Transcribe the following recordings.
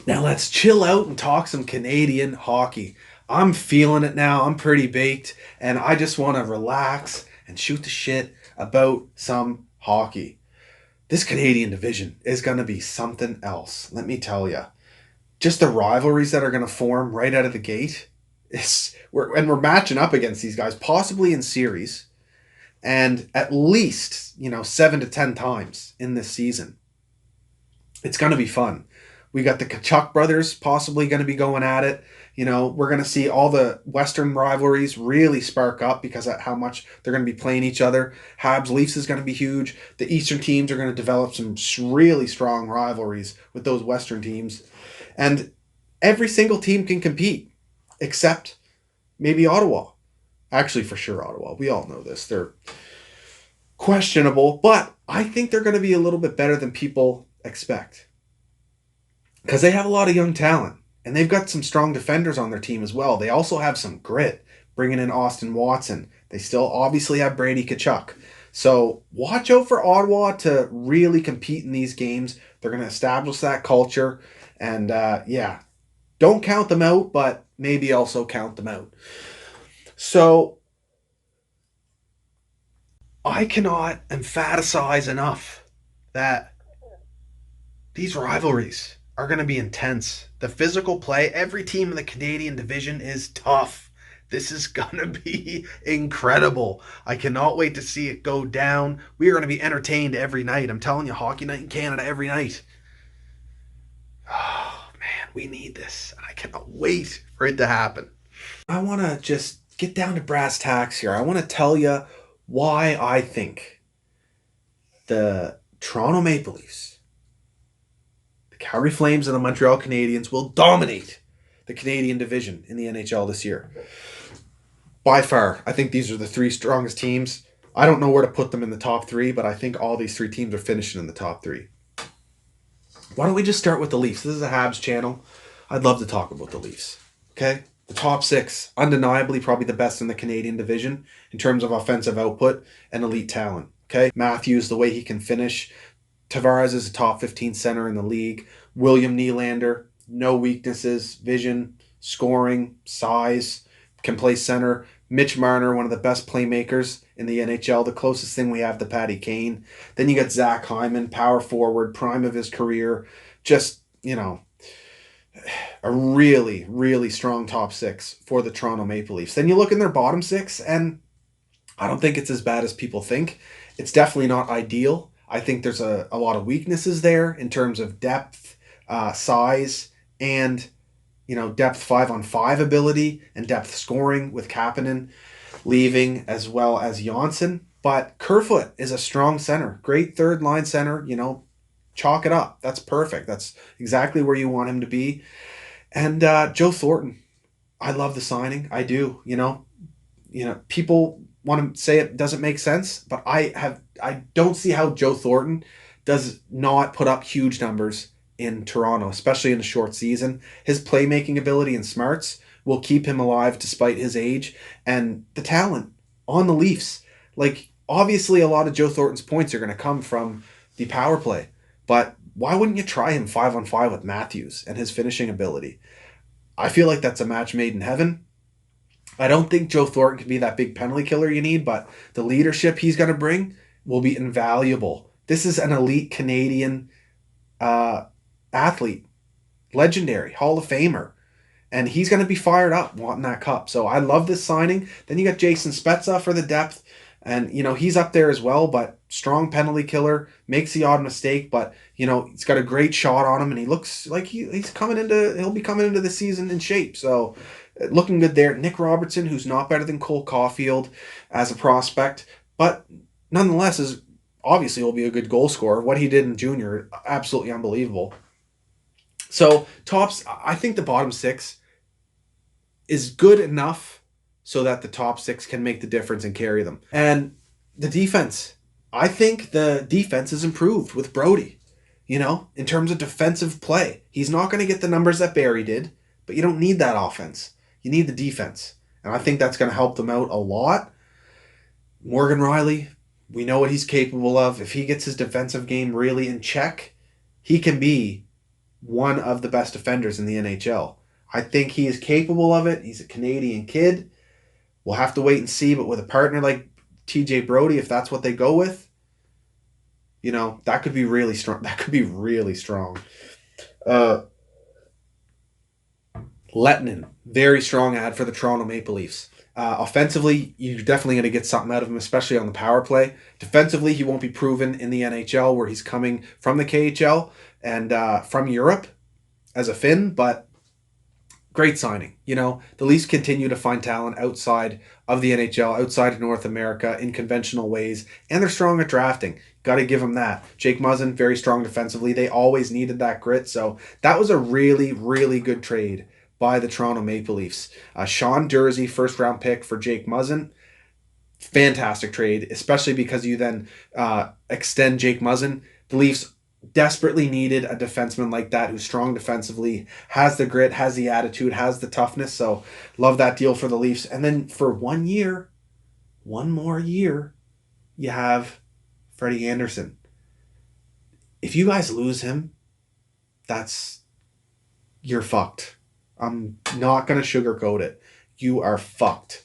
Now let's chill out and talk some Canadian hockey. I'm feeling it now. I'm pretty baked, and I just want to relax and shoot the shit about some hockey. This Canadian division is going to be something else, let me tell you. Just the rivalries that are going to form right out of the gate. We're matching up against these guys, possibly in series, and at least 7 to 10 times in this season. It's going to be fun. We got the Kachuk brothers possibly going to be going at it. We're going to see all the Western rivalries really spark up because of how much they're going to be playing each other. Habs Leafs is going to be huge. The Eastern teams are going to develop some really strong rivalries with those Western teams. And every single team can compete except maybe Ottawa. Actually, for sure, Ottawa. We all know this. They're questionable, but I think they're going to be a little bit better than people expect because they have a lot of young talent and they've got some strong defenders on their team as well. They also have some grit, bringing in Austin Watson. They still obviously have Brady Tkachuk. So watch out for Ottawa to really compete in these games. They're going to establish that culture. And yeah, don't count them out, but maybe also count them out. So I cannot emphasize enough that these rivalries are going to be intense. The physical play, every team in the Canadian division is tough. This is going to be incredible. I cannot wait to see it go down. We are going to be entertained every night. I'm telling you, Hockey Night in Canada every night. Oh, man, we need this. I cannot wait for it to happen. I want to just get down to brass tacks here. I want to tell you why I think the Toronto Maple Leafs, the Calgary Flames, and the Montreal Canadiens will dominate the Canadian division in the NHL this year. By far, I think these are the three strongest teams. I don't know where to put them in the top three, but I think all these three teams are finishing in the top three. Why don't we just start with the Leafs? This is a Habs channel. I'd love to talk about the Leafs. Okay? The top six, undeniably probably the best in the Canadian division in terms of offensive output and elite talent. Okay? Matthews, the way he can finish. Tavares is a top 15 center in the league. William Nylander, no weaknesses, vision, scoring, size, can play center. Mitch Marner, one of the best playmakers in the NHL, the closest thing we have to Patty Kane. Then you got Zach Hyman, power forward, prime of his career. Just, a really, really strong top six for the Toronto Maple Leafs. Then you look in their bottom six, and I don't think it's as bad as people think. It's definitely not ideal. I think there's a lot of weaknesses there in terms of depth, size, and depth 5-on-5 ability and depth scoring with Kapanen leaving as well as Janssen. But Kerfoot is a strong center, great third line center. Chalk it up. That's perfect. That's exactly where you want him to be. And Joe Thornton, I love the signing. I do. People want to say it doesn't make sense, but I don't see how Joe Thornton does not put up huge numbers in Toronto, especially in a short season. His playmaking ability and smarts will keep him alive despite his age, and the talent on the Leafs. Like, obviously a lot of Joe Thornton's points are going to come from the power play, but why wouldn't you try him 5-on-5 with Matthews and his finishing ability? I feel like that's a match made in heaven. I don't think Joe Thornton can be that big penalty killer you need, but the leadership he's going to bring will be invaluable. This is an elite Canadian athlete, legendary, Hall of Famer, and he's going to be fired up wanting that cup. So I love this signing. Then you got Jason Spezza for the depth, and he's up there as well, but strong penalty killer, makes the odd mistake, but he's got a great shot on him, and he looks like he'll be coming into the season in shape. So looking good there. Nick Robertson, who's not better than Cole Caulfield as a prospect, but nonetheless is obviously will be a good goal scorer. What he did in junior, absolutely unbelievable. So I think the bottom six is good enough so that the top six can make the difference and carry them. And the defense, I think the defense is improved with Brody, in terms of defensive play. He's not going to get the numbers that Barry did, but you don't need that offense. You need the defense. And I think that's going to help them out a lot. Morgan Riley, we know what he's capable of. If he gets his defensive game really in check, he can be one of the best defenders in the NHL. I think he is capable of it. He's a Canadian kid. We'll have to wait and see, but with a partner like TJ Brody, if that's what they go with, that could be really strong. That could be really strong. Uh, Lettinen, very strong ad for the Toronto Maple Leafs. Offensively, you're definitely going to get something out of him, especially on the power play. Defensively, he won't be proven in the NHL where he's coming from the KHL and from Europe as a Finn, but great signing. The Leafs continue to find talent outside of the NHL, outside of North America in conventional ways, and they're strong at drafting. Got to give them that. Jake Muzzin, very strong defensively. They always needed that grit, so that was a really, really good trade by the Toronto Maple Leafs. Sean Dursey, first round pick for Jake Muzzin. Fantastic trade, especially because you then extend Jake Muzzin. The Leafs desperately needed a defenseman like that who's strong defensively, has the grit, has the attitude, has the toughness. So love that deal for the Leafs. And then for 1 year, one more year, you have Freddie Anderson. If you guys lose him, you're fucked. I'm not going to sugarcoat it. You are fucked.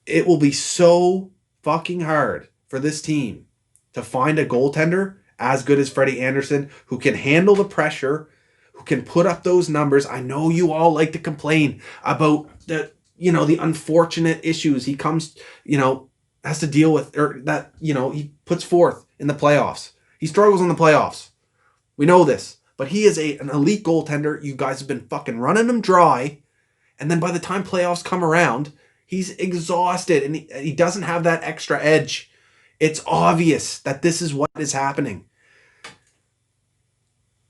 It will be so fucking hard for this team to find a goaltender as good as Freddie Anderson who can handle the pressure, who can put up those numbers. I know you all like to complain about the unfortunate issues he has to deal with, or that, he puts forth in the playoffs. He struggles in the playoffs. We know this. But he is an elite goaltender. You guys have been fucking running him dry. And then by the time playoffs come around, he's exhausted and he doesn't have that extra edge. It's obvious that this is what is happening.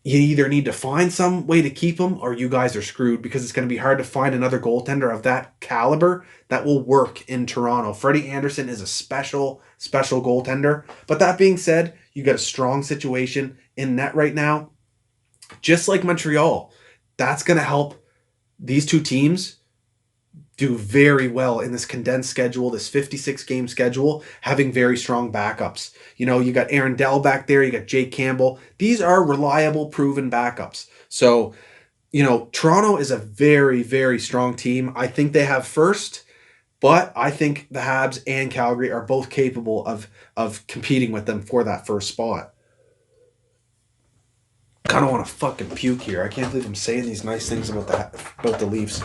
You either need to find some way to keep him or you guys are screwed, because it's going to be hard to find another goaltender of that caliber that will work in Toronto. Freddie Anderson is a special, special goaltender. But that being said, you got a strong situation in net right now. Just like Montreal, that's going to help these two teams do very well in this condensed schedule, this 56-game schedule, having very strong backups. You got Aaron Dell back there, you got Jake Campbell. These are reliable, proven backups. So, Toronto is a very, very strong team. I think they have first, but I think the Habs and Calgary are both capable of competing with them for that first spot. Kind of want to fucking puke here. I can't believe I'm saying these nice things about the Leafs.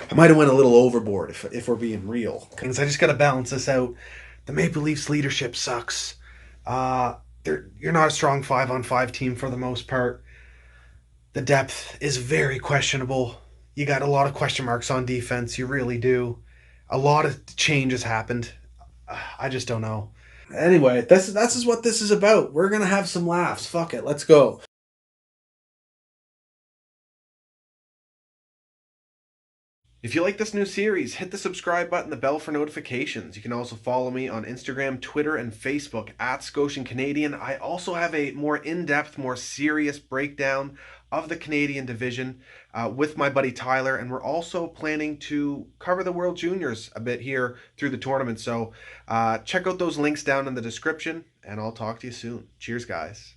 I might have went a little overboard if we're being real. Because I just got to balance this out. The Maple Leafs leadership sucks. You're not a strong 5-on-5 team for the most part. The depth is very questionable. You got a lot of question marks on defense. You really do. A lot of changes happened. I just don't know. Anyway, this is what this is about. We're going to have some laughs. Fuck it. Let's go. If you like this new series, hit the subscribe button, the bell for notifications. You can also follow me on Instagram, Twitter, and Facebook at Scotian Canadian. I also have a more in-depth, more serious breakdown of the Canadian division with my buddy Tyler, and we're also planning to cover the World Juniors a bit here through the tournament. So check out those links down in the description, and I'll talk to you soon. Cheers, guys.